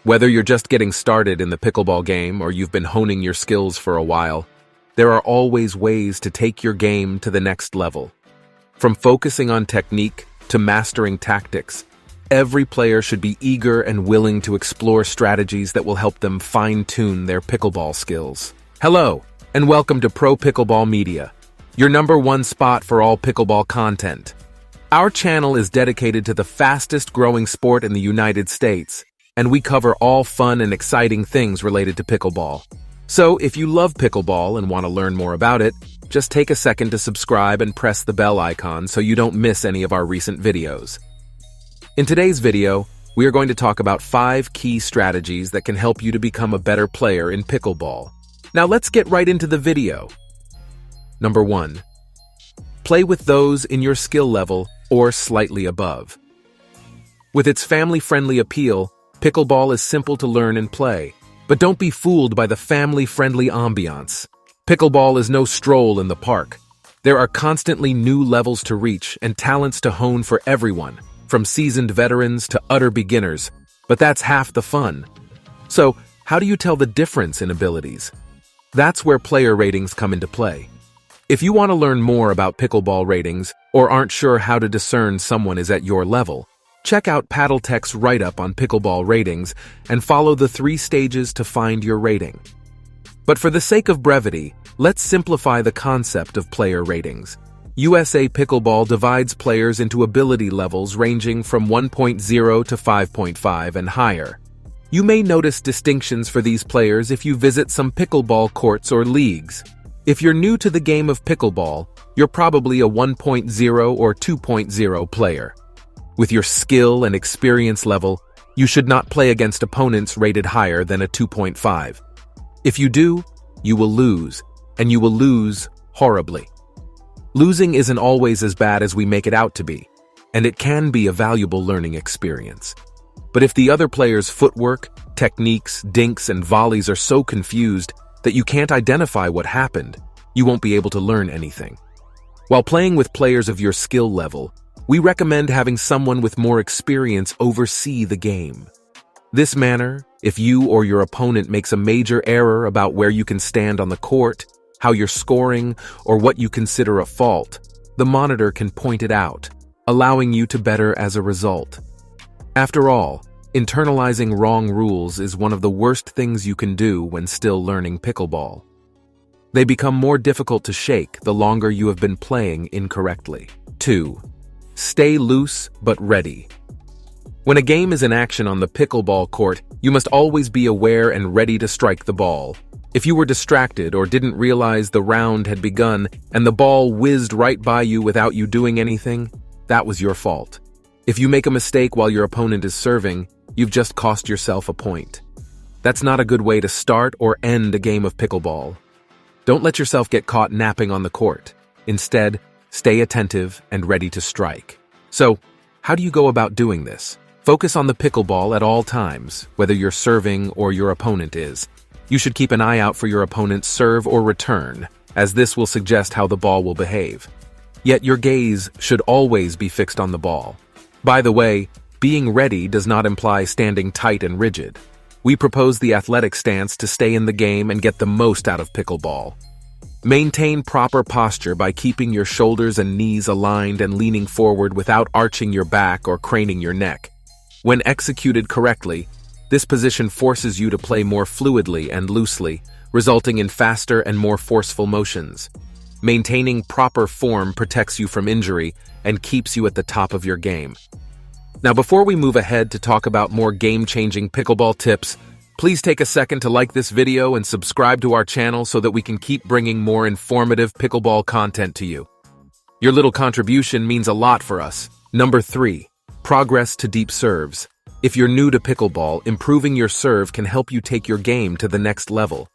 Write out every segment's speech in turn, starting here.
Whether you're just getting started in the pickleball game or you've been honing your skills for a while, there are always ways to take your game to the next level. From focusing on technique to mastering tactics, every player should be eager and willing to explore strategies that will help them fine-tune their pickleball skills. Hello, and welcome to Pro Pickleball Media, your #1 spot for all pickleball content. Our channel is dedicated to the fastest-growing sport in the United States, and we cover all fun and exciting things related to pickleball. So, if you love pickleball and want to learn more about it, just take a second to subscribe and press the bell icon so you don't miss any of our recent videos. In today's video, we are going to talk about 5 key strategies that can help you to become a better player in pickleball. Now let's get right into the video. Number 1. Play with those in your skill level or slightly above. With its family-friendly appeal, pickleball is simple to learn and play, but don't be fooled by the family-friendly ambiance. Pickleball is no stroll in the park. There are constantly new levels to reach and talents to hone for everyone, from seasoned veterans to utter beginners, but that's half the fun. So, how do you tell the difference in abilities? That's where player ratings come into play. If you want to learn more about pickleball ratings or aren't sure how to discern someone is at your level, check out PaddleTech's write-up on pickleball ratings and follow the 3 stages to find your rating. But for the sake of brevity, let's simplify the concept of player ratings. USA Pickleball divides players into ability levels ranging from 1.0 to 5.5 and higher. You may notice distinctions for these players if you visit some pickleball courts or leagues. If you're new to the game of pickleball, you're probably a 1.0 or 2.0 player. With your skill and experience level, you should not play against opponents rated higher than a 2.5. If you do, you will lose, and you will lose horribly. Losing isn't always as bad as we make it out to be, and it can be a valuable learning experience. But if the other player's footwork, techniques, dinks, and volleys are so confused that you can't identify what happened, you won't be able to learn anything. While playing with players of your skill level, we recommend having someone with more experience oversee the game. This manner, if you or your opponent makes a major error about where you can stand on the court, how you're scoring, or what you consider a fault, the monitor can point it out, allowing you to better as a result. After all, internalizing wrong rules is one of the worst things you can do when still learning pickleball. They become more difficult to shake the longer you have been playing incorrectly. 2. Stay loose but ready. When a game is in action on the pickleball court, you must always be aware and ready to strike the ball. If you were distracted or didn't realize the round had begun and the ball whizzed right by you without you doing anything, that was your fault. If you make a mistake while your opponent is serving, you've just cost yourself a point. That's not a good way to start or end a game of pickleball. Don't let yourself get caught napping on the court. Instead, stay attentive and ready to strike. So, how do you go about doing this? Focus on the pickleball at all times, whether you're serving or your opponent is. You should keep an eye out for your opponent's serve or return, as this will suggest how the ball will behave. Yet your gaze should always be fixed on the ball. By the way, being ready does not imply standing tight and rigid. We propose the athletic stance to stay in the game and get the most out of pickleball. Maintain proper posture by keeping your shoulders and knees aligned and leaning forward without arching your back or craning your neck. When executed correctly, this position forces you to play more fluidly and loosely, resulting in faster and more forceful motions. Maintaining proper form protects you from injury and keeps you at the top of your game. Now, before we move ahead to talk about more game-changing pickleball tips, please take a second to like this video and subscribe to our channel so that we can keep bringing more informative pickleball content to you. Your little contribution means a lot for us. Number 3. Progress to deep serves. If you're new to pickleball, improving your serve can help you take your game to the next level.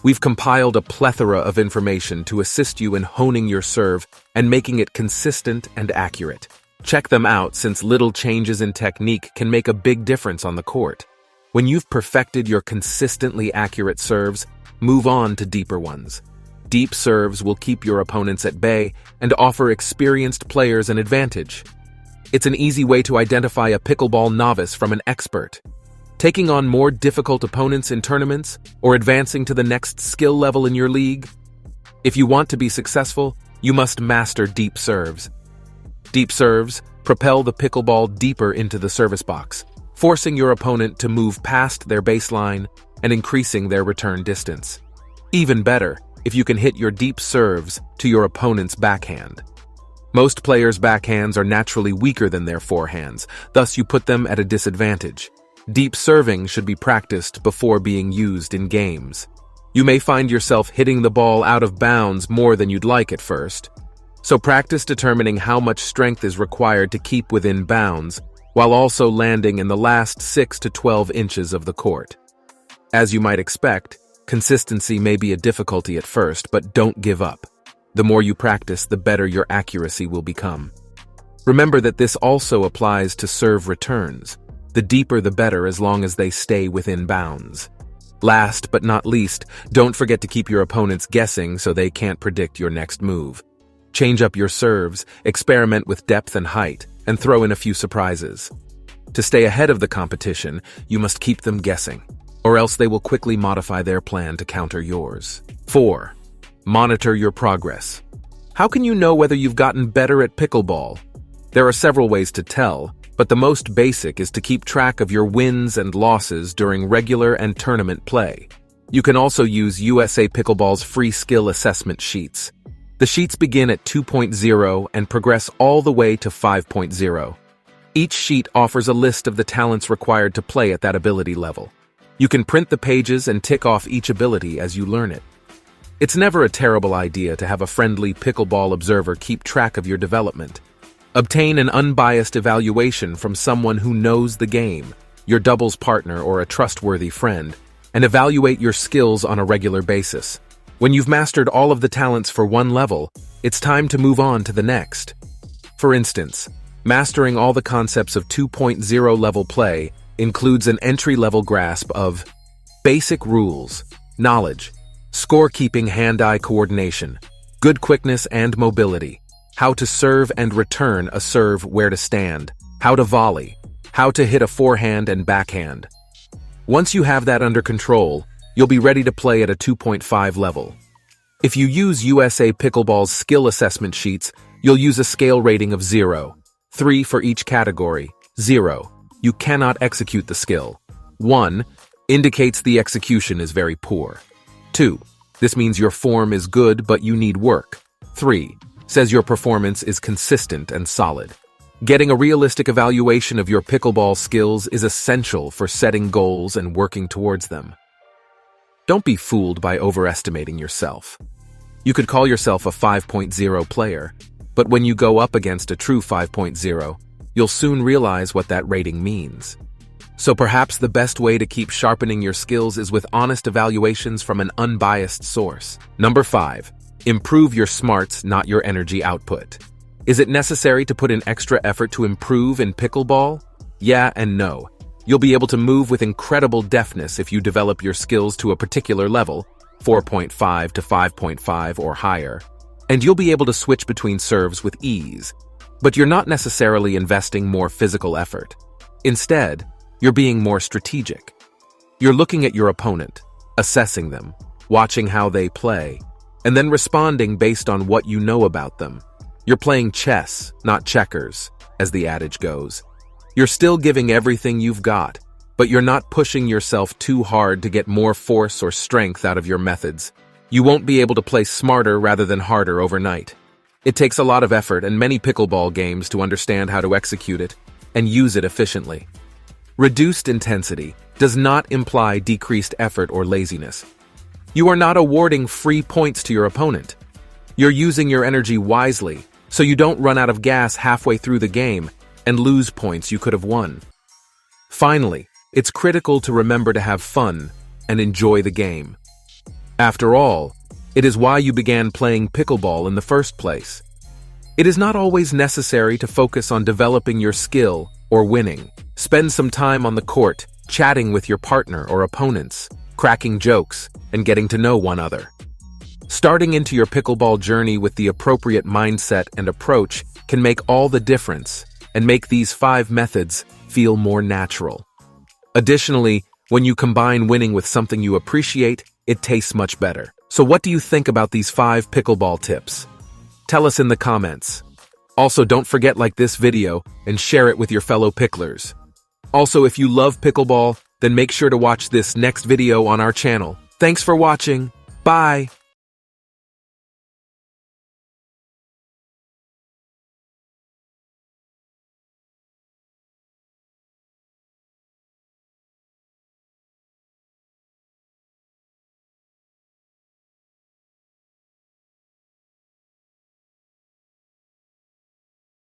We've compiled a plethora of information to assist you in honing your serve and making it consistent and accurate. Check them out since little changes in technique can make a big difference on the court. When you've perfected your consistently accurate serves, move on to deeper ones. Deep serves will keep your opponents at bay and offer experienced players an advantage. It's an easy way to identify a pickleball novice from an expert. taking on more difficult opponents in tournaments, or advancing to the next skill level in your league? If you want to be successful, you must master deep serves. Deep serves propel the pickleball deeper into the service box, forcing your opponent to move past their baseline and increasing their return distance. Even better, if you can hit your deep serves to your opponent's backhand. Most players' backhands are naturally weaker than their forehands, thus you put them at a disadvantage. Deep serving should be practiced before being used in games. You may find yourself hitting the ball out of bounds more than you'd like at first. So practice determining how much strength is required to keep within bounds, while also landing in the last 6 to 12 inches of the court. As you might expect, consistency may be a difficulty at first, but don't give up. The more you practice, the better your accuracy will become. Remember that this also applies to serve returns. The deeper the better, as long as they stay within bounds. Last but not least, don't forget to keep your opponents guessing so they can't predict your next move. Change up your serves, experiment with depth and height, and throw in a few surprises. To stay ahead of the competition, you must keep them guessing, or else they will quickly modify their plan to counter yours. 4. Monitor your progress. How can you know whether you've gotten better at pickleball? There are several ways to tell, but the most basic is to keep track of your wins and losses during regular and tournament play. You can also use USA Pickleball's free skill assessment sheets. The sheets begin at 2.0 and progress all the way to 5.0. Each sheet offers a list of the talents required to play at that ability level. You can print the pages and tick off each ability as you learn it. It's never a terrible idea to have a friendly pickleball observer keep track of your development. Obtain an unbiased evaluation from someone who knows the game, your doubles partner or a trustworthy friend, and evaluate your skills on a regular basis. When you've mastered all of the talents for one level, it's time to move on to the next. For instance, mastering all the concepts of 2.0 level play includes an entry-level grasp of basic rules, knowledge, scorekeeping, hand-eye coordination, good quickness and mobility, how to serve and return a serve, where to stand, how to volley, how to hit a forehand and backhand. Once you have that under control, you'll be ready to play at a 2.5 level. If you use USA Pickleball's skill assessment sheets, you'll use a scale rating of 0, 3 for each category. 0, you cannot execute the skill. 1, indicates the execution is very poor. 2, this means your form is good but you need work. 3, says your performance is consistent and solid. Getting a realistic evaluation of your pickleball skills is essential for setting goals and working towards them. Don't be fooled by overestimating yourself. You could call yourself a 5.0 player, but when you go up against a true 5.0, you'll soon realize what that rating means. So perhaps the best way to keep sharpening your skills is with honest evaluations from an unbiased source. Number 5. Improve your smarts, not your energy output. Is it necessary to put in extra effort to improve in pickleball? Yeah and no. You'll be able to move with incredible deftness if you develop your skills to a particular level, 4.5 to 5.5 or higher, and you'll be able to switch between serves with ease. But you're not necessarily investing more physical effort. Instead, you're being more strategic. You're looking at your opponent, assessing them, watching how they play, and then responding based on what you know about them. You're playing chess, not checkers, as the adage goes. You're still giving everything you've got, but you're not pushing yourself too hard to get more force or strength out of your methods. You won't be able to play smarter rather than harder overnight. It takes a lot of effort and many pickleball games to understand how to execute it and use it efficiently. Reduced intensity does not imply decreased effort or laziness. You are not awarding free points to your opponent. You're using your energy wisely, so you don't run out of gas halfway through the game and lose points you could have won. Finally, it's critical to remember to have fun and enjoy the game. After all, it is why you began playing pickleball in the first place. It is not always necessary to focus on developing your skill or winning. Spend some time on the court, chatting with your partner or opponents, cracking jokes, and getting to know one another. Starting into your pickleball journey with the appropriate mindset and approach can make all the difference and make these 5 methods feel more natural. Additionally, when you combine winning with something you appreciate, it tastes much better. So what do you think about these 5 pickleball tips? Tell us in the comments. Also, don't forget like this video and share it with your fellow picklers. Also, if you love pickleball, then make sure to watch this next video on our channel. Thanks for watching. Bye!